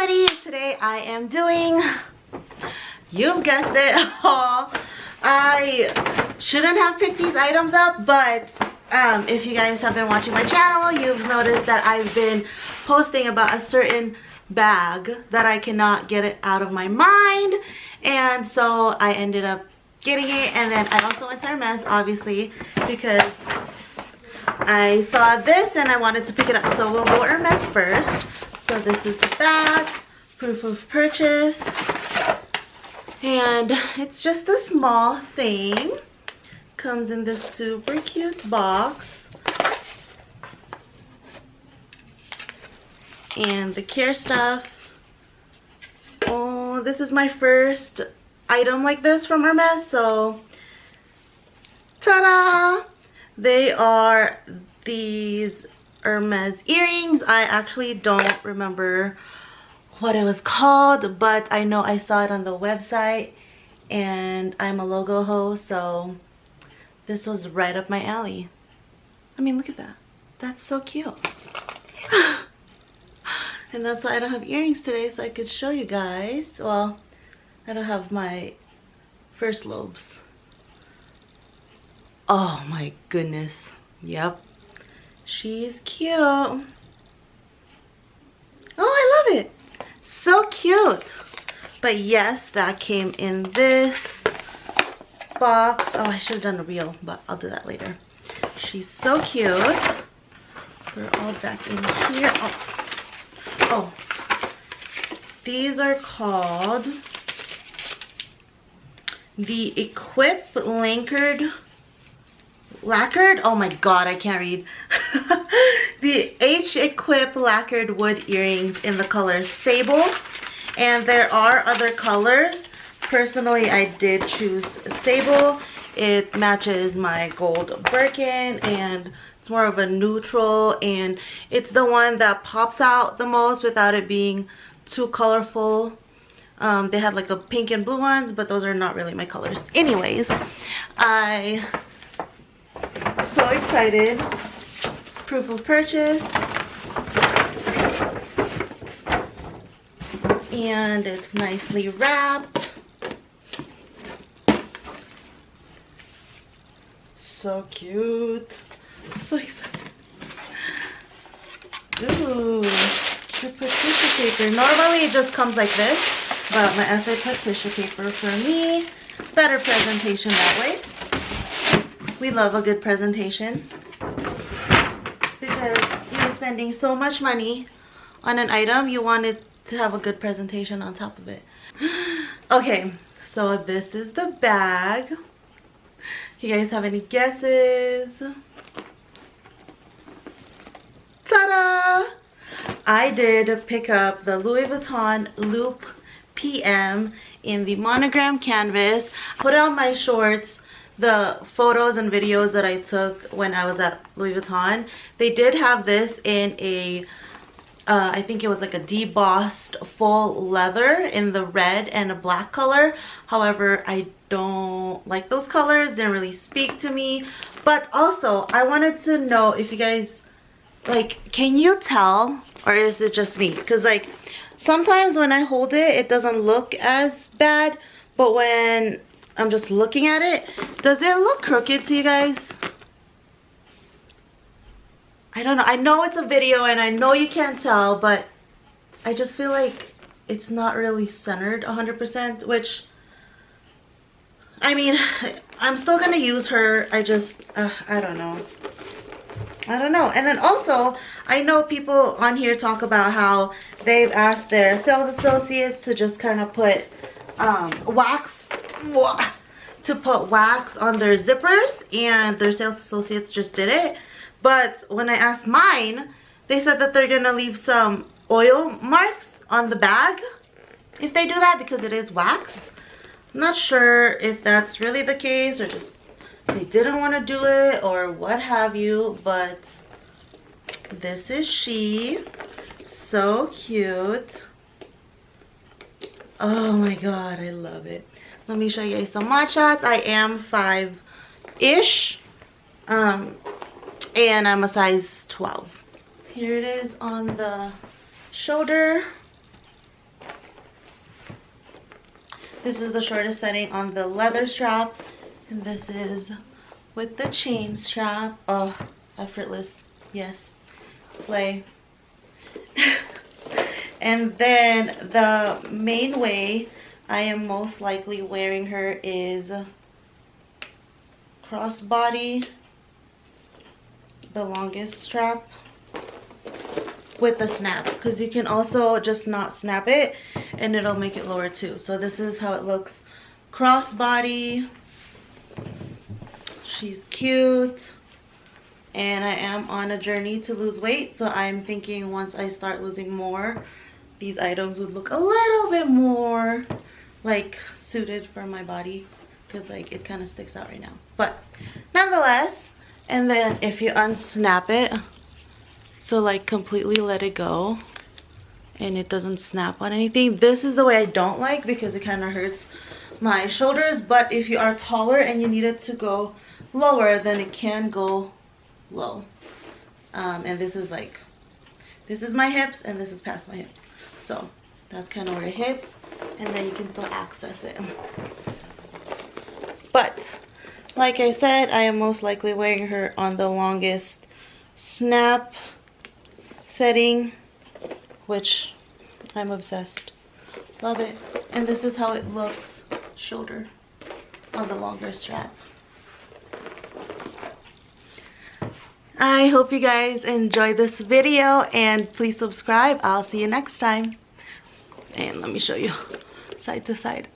everybody, today I am doing, you've guessed it, haul. I shouldn't have picked these items up, but if you guys have been watching my channel, you've noticed that I've been posting about a certain bag that I cannot get it out of my mind, and so I ended up getting it. And then I also went to Hermes, obviously, because I saw this and I wanted to pick it up. So we'll go Hermes first. So this is the bag, proof of purchase, and it's just a small thing. Comes in this super cute box, and the care stuff. Oh, this is my first item like this from Hermes, so ta-da! They are these Hermes earrings. I actually don't remember what it was called, but I know I saw it on the website, and I'm a logo hoe, so this was right up my alley. I mean, look at that. That's so cute. And that's why I don't have earrings today, so I could show you guys. Well, I don't have my first lobes. Oh my goodness. Yep. She's cute. Oh, I love it. So cute. But yes, that came in this box. Oh, I should have done a reel, but I'll do that later. She's so cute. We're all back in here. Oh. These are called the Equip lacquered, oh my god, I can't read. The Equip lacquered wood earrings in the color sable, and there are other colors. Personally, I did choose sable. It matches my gold Birkin, and it's more of a neutral, and it's the one that pops out the most without it being too colorful. They had like a pink and blue ones, but those are not really my colors. Anyways, so excited. Proof of purchase, and it's nicely wrapped. So cute. I'm so excited. Ooh, the put tissue paper. Normally it just comes like this, but my essay put tissue paper for me. Better presentation that way. We love a good presentation because you're spending so much money on an item, you want it to have a good presentation on top of it. Okay, so this is the bag. You guys have any guesses? Ta-da! I did pick up the Louis Vuitton Loop PM in the monogram canvas. Put on my shorts the photos and videos that I took when I was at Louis Vuitton. They did have this in a I think it was like a debossed full leather in the red and a black color. However, I don't like those colors, didn't really speak to me. But also, I wanted to know if you guys, like, can you tell, or is it just me? Because like sometimes when I hold it, it doesn't look as bad, but when I'm just looking at it, does it look crooked to you guys? I don't know. I know it's a video and I know you can't tell, but I just feel like it's not really centered 100%, which, I mean, I'm still gonna use her. I just, I don't know. I don't know. And then also, I know people on here talk about how they've asked their sales associates to just kind of put wax on their zippers, and their sales associates just did it. But when I asked mine, they said that they're gonna leave some oil marks on the bag if they do that, because it is wax. I'm not sure if that's really the case, or just they didn't want to do it, or what have you. But this is she. So cute. Oh my god, I love it. Let me show you guys some mod shots. I am 5-ish, and I'm a size 12. Here it is on the shoulder. This is the shortest setting on the leather strap, and this is with the chain strap. Oh, effortless. Yes, slay. And then the main way I am most likely wearing her is crossbody, the longest strap with the snaps, because you can also just not snap it and it'll make it lower too. So this is how it looks crossbody. She's cute, and I am on a journey to lose weight, so I'm thinking once I start losing more, these items would look a little bit more like suited for my body, because like it kind of sticks out right now, but nonetheless. And then if you unsnap it, so like completely let it go and it doesn't snap on anything, this is the way I don't like, because it kind of hurts my shoulders. But if you are taller and you need it to go lower, then it can go low. And this is like, this is my hips and this is past my hips, so that's kind of where it hits, and then you can still access it. But like I said, I am most likely wearing her on the longest snap setting, which I'm obsessed. Love it. And this is how it looks shoulder on the longer strap. I hope you guys enjoyed this video, and please subscribe. I'll see you next time. And let me show you side to side.